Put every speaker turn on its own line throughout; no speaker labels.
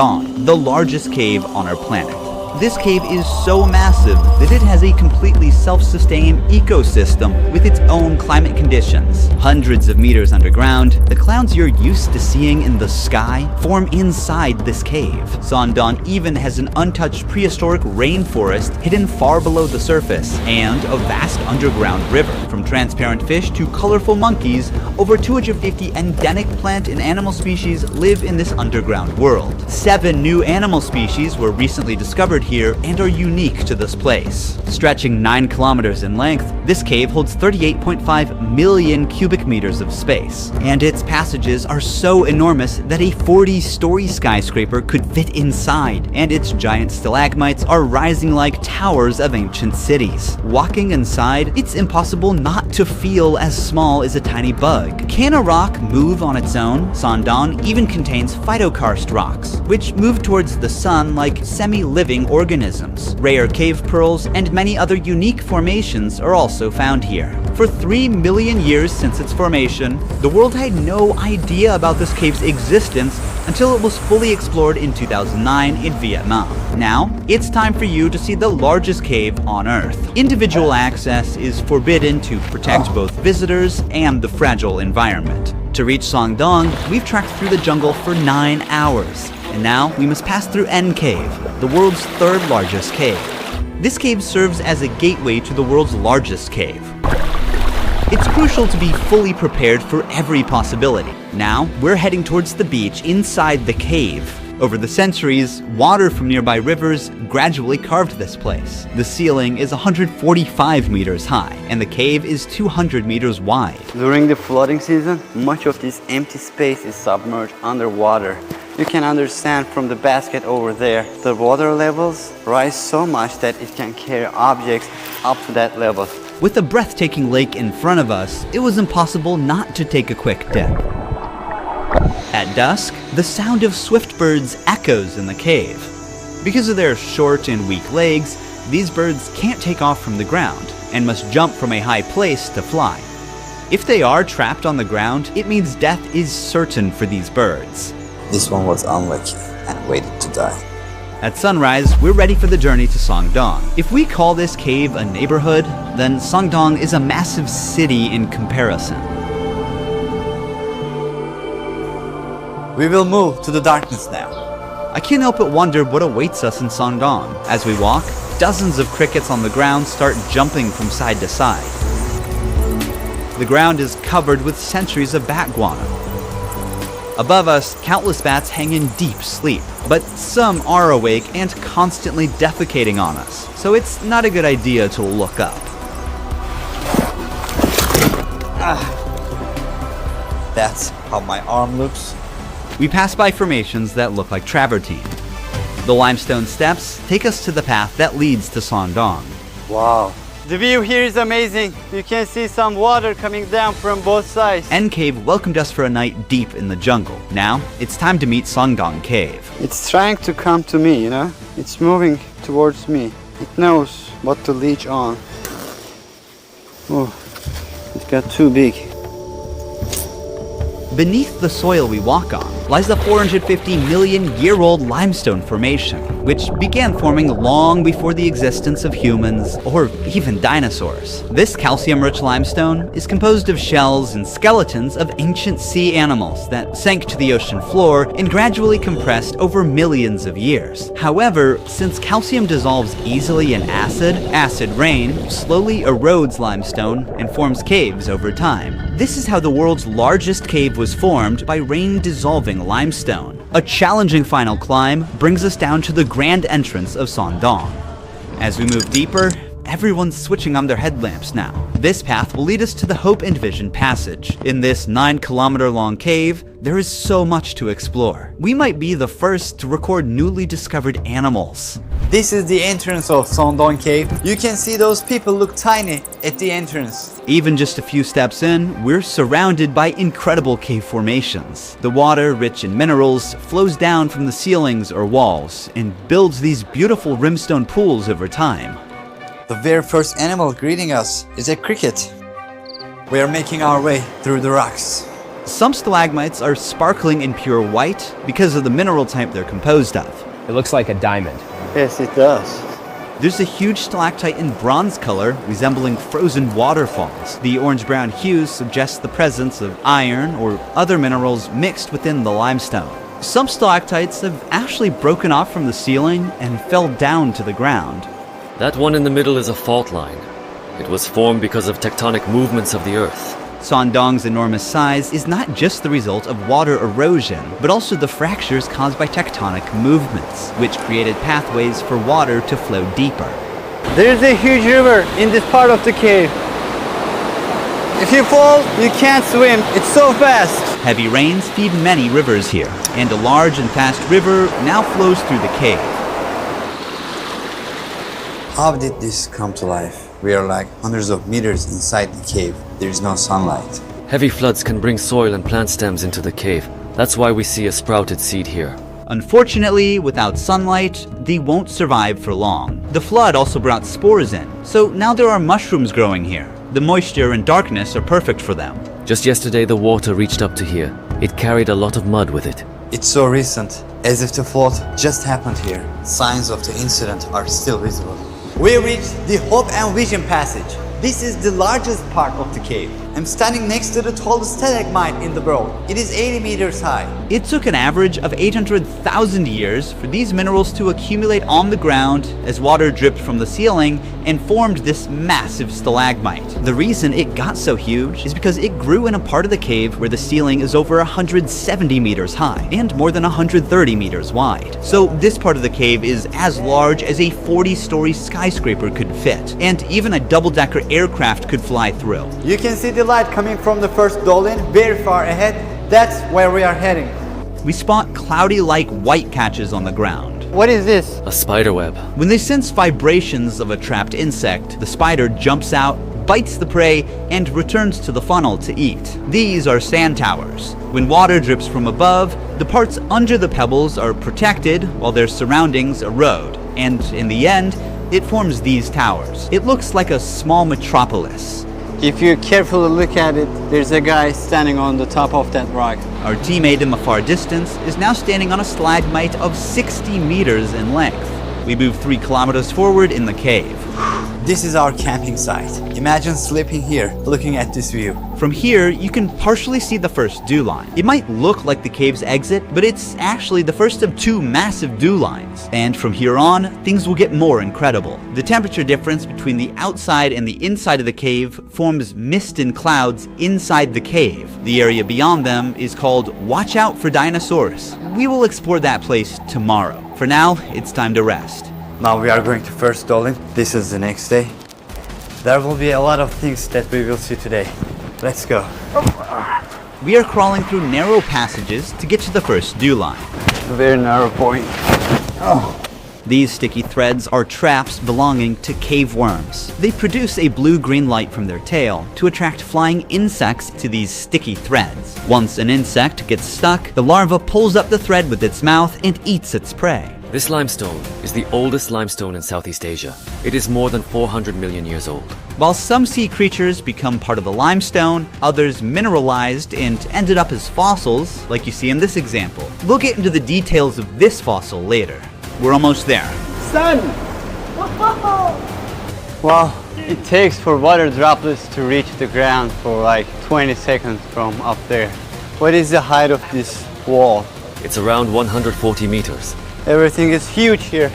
Songdong, the largest cave on our planet. This cave is so massive that it has a completely self-sustained ecosystem with its own climate conditions. Hundreds of meters underground, the clouds you're used to seeing in the sky form inside this cave. Songdong even has an untouched prehistoric rainforest hidden far below the surface, and a vast underground river. From transparent fish to colorful monkeys, over 250 endemic plant and animal species live in this underground world. 7 new animal species were recently discovered here and are unique to this place. Stretching 9 kilometers in length, this cave holds 38.5 million cubic meters of space, and its passages are so enormous that a 40-story skyscraper could fit inside, and its giant stalagmites are rising like towers of ancient cities. Walking inside, it's impossible not to feel as small as a tiny bug. Can a rock move on its own? Songdong even contains phytokarst rocks, which move towards the sun like semi-living organisms. Rare cave pearls and many other unique formations are also found here. For 3 million years since its formation, the world had no idea about this cave's existence until it was fully explored in 2009 in Vietnam. Now, it's time for you to see the largest cave on Earth. Individual access is forbidden to protect both visitors and the fragile environment. To reach Songdong, we've trekked through the jungle for 9 hours. And now we must pass through N Cave, the world's 3rd largest cave. This cave serves as a gateway to the world's largest cave. It's crucial to be fully prepared for every possibility. Now, we're heading towards the beach inside the cave. Over the centuries, water from nearby rivers gradually carved this place. The ceiling is 145 meters high, and the cave is 200 meters wide.
During the flooding season, much of this empty space is submerged underwater. You can understand from the basket over there, the water levels rise so much that it can carry objects up to that level.
With the breathtaking lake in front of us, it was impossible not to take a quick dip. At dusk, the sound of swift birds echoes in the cave. Because of their short and weak legs, these birds can't take off from the ground and must jump from a high place to fly. If they are trapped on the ground, it means death is certain for these birds.
This one was unlucky and waited to die.
At sunrise, we're ready for the journey to Songdong. If we call this cave a neighborhood, then Songdong is a massive city in comparison.
We will move to the darkness now.
I can't help but wonder what awaits us in Songdong. As we walk, dozens of crickets on the ground start jumping from side to side. The ground is covered with centuries of bat guano. Above us, countless bats hang in deep sleep, but some are awake and constantly defecating on us, so it's not a good idea to look up.
That's how my arm looks.
We pass by formations that look like travertine. The limestone steps take us to the path that leads to Songdong.
Wow. The view here is amazing. You can see some water coming down from both sides.
N Cave welcomed us for a night deep in the jungle. Now, it's time to meet Songdong Cave.
It's trying to come to me, you know? It's moving towards me. It knows what to leech on. Oh, it got too big.
Beneath the soil we walk on lies the 450 million year old limestone formation, which began forming long before the existence of humans or even dinosaurs. This calcium-rich limestone is composed of shells and skeletons of ancient sea animals that sank to the ocean floor and gradually compressed over millions of years. However, since calcium dissolves easily in acid rain slowly erodes limestone and forms caves over time. This is how the world's largest cave was formed, by rain dissolving limestone. A challenging final climb brings us down to the grand entrance of Songdong. As we move deeper, everyone's switching on their headlamps now. This path will lead us to the Hope and Vision Passage. In this 9-kilometer-long cave, there is so much to explore. We might be the first to record newly discovered animals.
This is the entrance of Songdong Cave. You can see those people look tiny at the entrance.
Even just a few steps in, we're surrounded by incredible cave formations. The water, rich in minerals, flows down from the ceilings or walls and builds these beautiful rimstone pools over time.
The very first animal greeting us is a cricket. We are making our way through the rocks.
Some stalagmites are sparkling in pure white because of the mineral type they're composed of.
It looks like a diamond.
Yes, it does.
There's a huge stalactite in bronze color, resembling frozen waterfalls. The orange-brown hue suggests the presence of iron or other minerals mixed within the limestone. Some stalactites have actually broken off from the ceiling and fell down to the ground.
That one in the middle is a fault line. It was formed because of tectonic movements of the Earth.
Sondong's enormous size is not just the result of water erosion, but also the fractures caused by tectonic movements, which created pathways for water to flow deeper.
There's a huge river in this part of the cave. If you fall, you can't swim. It's so fast.
Heavy rains feed many rivers here, and a large and fast river now flows through the cave.
How did this come to life? We are like hundreds of meters inside the cave. There is no sunlight.
Heavy floods can bring soil and plant stems into the cave. That's why we see a sprouted seed here.
Unfortunately, without sunlight, they won't survive for long. The flood also brought spores in, so now there are mushrooms growing here. The moisture and darkness are perfect for them.
Just yesterday the water reached up to here. It carried a lot of mud with it.
It's so recent, as if the flood just happened here. Signs of the incident are still visible. We reached the Hope and Vision Passage. This is the largest part of the cave. I'm standing next to the tallest stalagmite in the world. It is 80 meters high.
It took an average of 800,000 years for these minerals to accumulate on the ground as water dripped from the ceiling and formed this massive stalagmite. The reason it got so huge is because it grew in a part of the cave where the ceiling is over 170 meters high and more than 130 meters wide. So this part of the cave is as large as a 40-story skyscraper could fit, and even a double-decker aircraft could fly through.
You can see the light coming from the first dolin very far ahead. That's where we are heading.
We spot cloudy-like white catches on the ground.
What is this?
A spider web.
When they sense vibrations of a trapped insect, the spider jumps out, bites the prey, and returns to the funnel to eat. These are sand towers. When water drips from above, the parts under the pebbles are protected while their surroundings erode, and in the end, it forms these towers. It looks like a small metropolis.
If you carefully look at it, there's a guy standing on the top of that rock.
Our teammate in the far distance is now standing on a stalagmite of 60 meters in length. We move 3 kilometers forward in the cave.
This is our camping site. Imagine sleeping here, looking at this view.
From here, you can partially see the first dew line. It might look like the cave's exit, but it's actually the first of 2 massive dew lines. And from here on, things will get more incredible. The temperature difference between the outside and the inside of the cave forms mist and clouds inside the cave. The area beyond them is called Watch Out for Dinosaurs. We will explore that place tomorrow. For now, it's time to rest.
Now we are going to first dolin. This is the next day.
There will be a lot of things that we will see today. Let's go.
We are crawling through narrow passages to get to the first dew line.
Very narrow point.
These sticky threads are traps belonging to cave worms. They produce a blue-green light from their tail to attract flying insects to these sticky threads. Once an insect gets stuck, the larva pulls up the thread with its mouth and eats its prey.
This limestone is the oldest limestone in Southeast Asia. It is more than 400 million years old.
While some sea creatures become part of the limestone, others mineralized and ended up as fossils, like you see in this example. We'll get into the details of this fossil later. We're almost there.
Sun! Wow, it takes for water droplets to reach the ground for like 20 seconds from up there. What is the height of this wall?
It's around 140 meters.
Everything is huge here.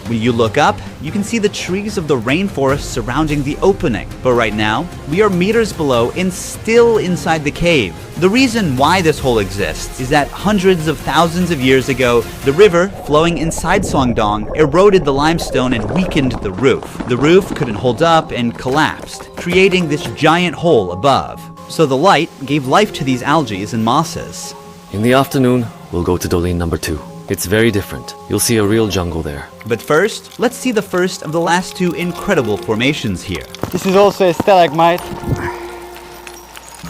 When you look up, you can see the trees of the rainforest surrounding the opening. But right now, we are meters below and still inside the cave. The reason why this hole exists is that hundreds of thousands of years ago, the river flowing inside Sondong eroded the limestone and weakened the roof. The roof couldn't hold up and collapsed, creating this giant hole above. So the light gave life to these algae and mosses.
In the afternoon, we'll go to Dolin number 2. It's very different. You'll see a real jungle there.
But first, let's see the first of the last 2 incredible formations here.
This is also a stalagmite,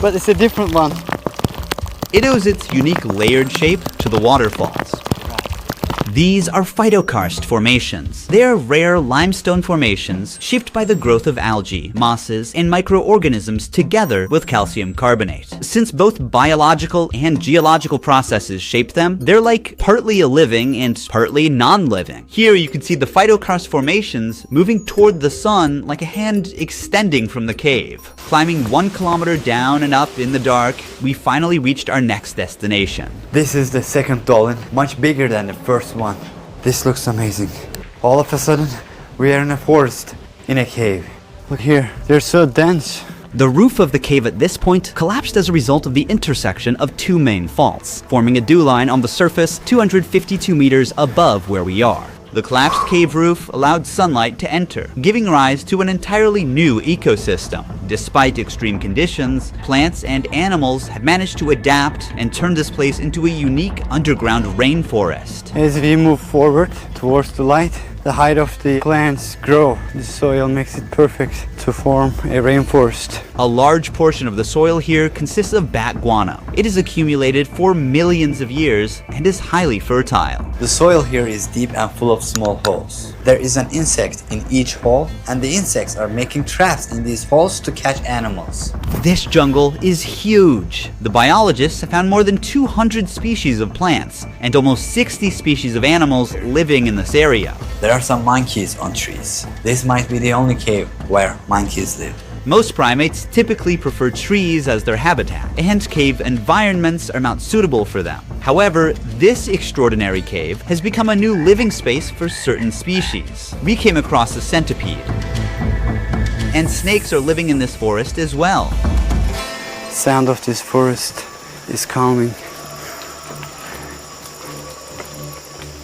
but it's a different one.
It owes its unique layered shape to the waterfalls. These are phytokarst formations. They are rare limestone formations shaped by the growth of algae, mosses, and microorganisms together with calcium carbonate. Since both biological and geological processes shape them, they're like partly a living and partly non-living. Here you can see the phytokarst formations moving toward the sun like a hand extending from the cave. Climbing 1 kilometer down and up in the dark, we finally reached our next destination.
This is the second dolmen, much bigger than the first one. This looks amazing. All of a sudden, we are in a forest, in a cave. Look here, they're so dense.
The roof of the cave at this point collapsed as a result of the intersection of two main faults, forming a dew line on the surface 252 meters above where we are. The collapsed cave roof allowed sunlight to enter, giving rise to an entirely new ecosystem. Despite extreme conditions, plants and animals have managed to adapt and turn this place into a unique underground rainforest.
As we move forward towards the light, the height of the plants grow. The soil makes it perfect to form a rainforest.
A large portion of the soil here consists of bat guano. It is accumulated for millions of years and is highly fertile.
The soil here is deep and full of small holes. There is an insect in each hole, and the insects are making traps in these holes to catch animals.
This jungle is huge. The biologists have found more than 200 species of plants and almost 60 species of animals living in this area.
There are some monkeys on trees. This might be the only cave where monkeys live.
Most primates typically prefer trees as their habitat, and cave environments are not suitable for them. However, this extraordinary cave has become a new living space for certain species. We came across a centipede, and snakes are living in this forest as well.
The sound of this forest is calming.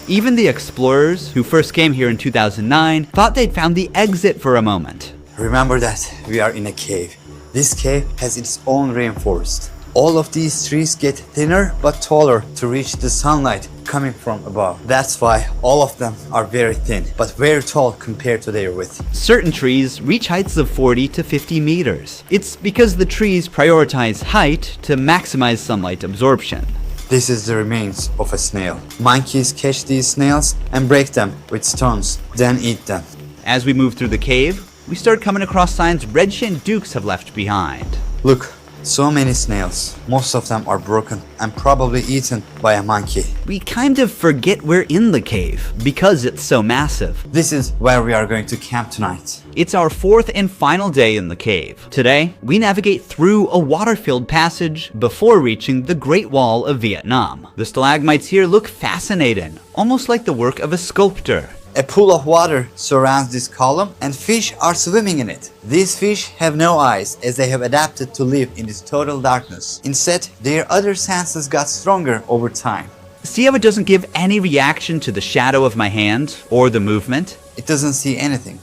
Even the explorers who first came here in 2009 thought they'd found the exit for a moment.
Remember that we are in a cave. This cave has its own rainforest. All of these trees get thinner but taller to reach the sunlight coming from above. That's why all of them are very thin, but very tall compared to their width.
Certain trees reach heights of 40 to 50 meters. It's because the trees prioritize height to maximize sunlight absorption.
This is the remains of a snail. Monkeys catch these snails and break them with stones, then eat them.
As we move through the cave, we start coming across signs red-shinned dukes have left behind.
Look, so many snails. Most of them are broken and probably eaten by a monkey.
We kind of forget we're in the cave because it's so massive.
This is where we are going to camp tonight.
It's our fourth and final day in the cave. Today, we navigate through a water-filled passage before reaching the Great Wall of Vietnam. The stalagmites here look fascinating, almost like the work of a sculptor.
A pool of water surrounds this column and fish are swimming in it. These fish have no eyes as they have adapted to live in this total darkness. Instead, their other senses got stronger over time.
See how it doesn't give any reaction to the shadow of my hand or the movement?
It doesn't see anything.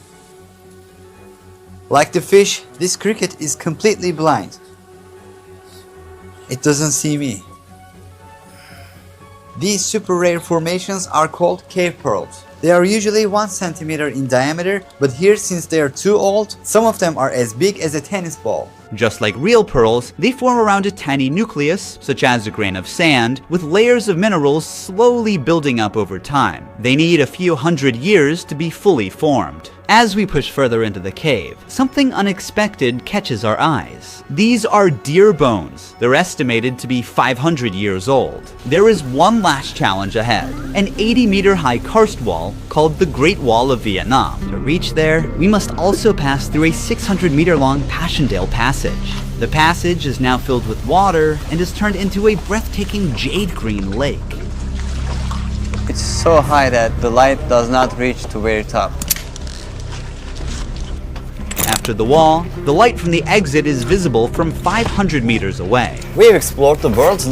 Like the fish, this cricket is completely blind. It doesn't see me. These super rare formations are called cave pearls. They are usually 1 centimeter in diameter, but here, since they are too old, some of them are as big as a tennis ball.
Just like real pearls, they form around a tiny nucleus, such as a grain of sand, with layers of minerals slowly building up over time. They need a few hundred years to be fully formed. As we push further into the cave, something unexpected catches our eyes. These are deer bones. They're estimated to be 500 years old. There is one last challenge ahead, an 80-meter high karst wall called the Great Wall of Vietnam. To reach there, we must also pass through a 600-meter long Passchendaele passage. The passage is now filled with water and is turned into a breathtaking jade green lake.
It's so high that the light does not reach to very top.
After the wall, the light from the exit is visible from 500 meters away.
We've explored the world's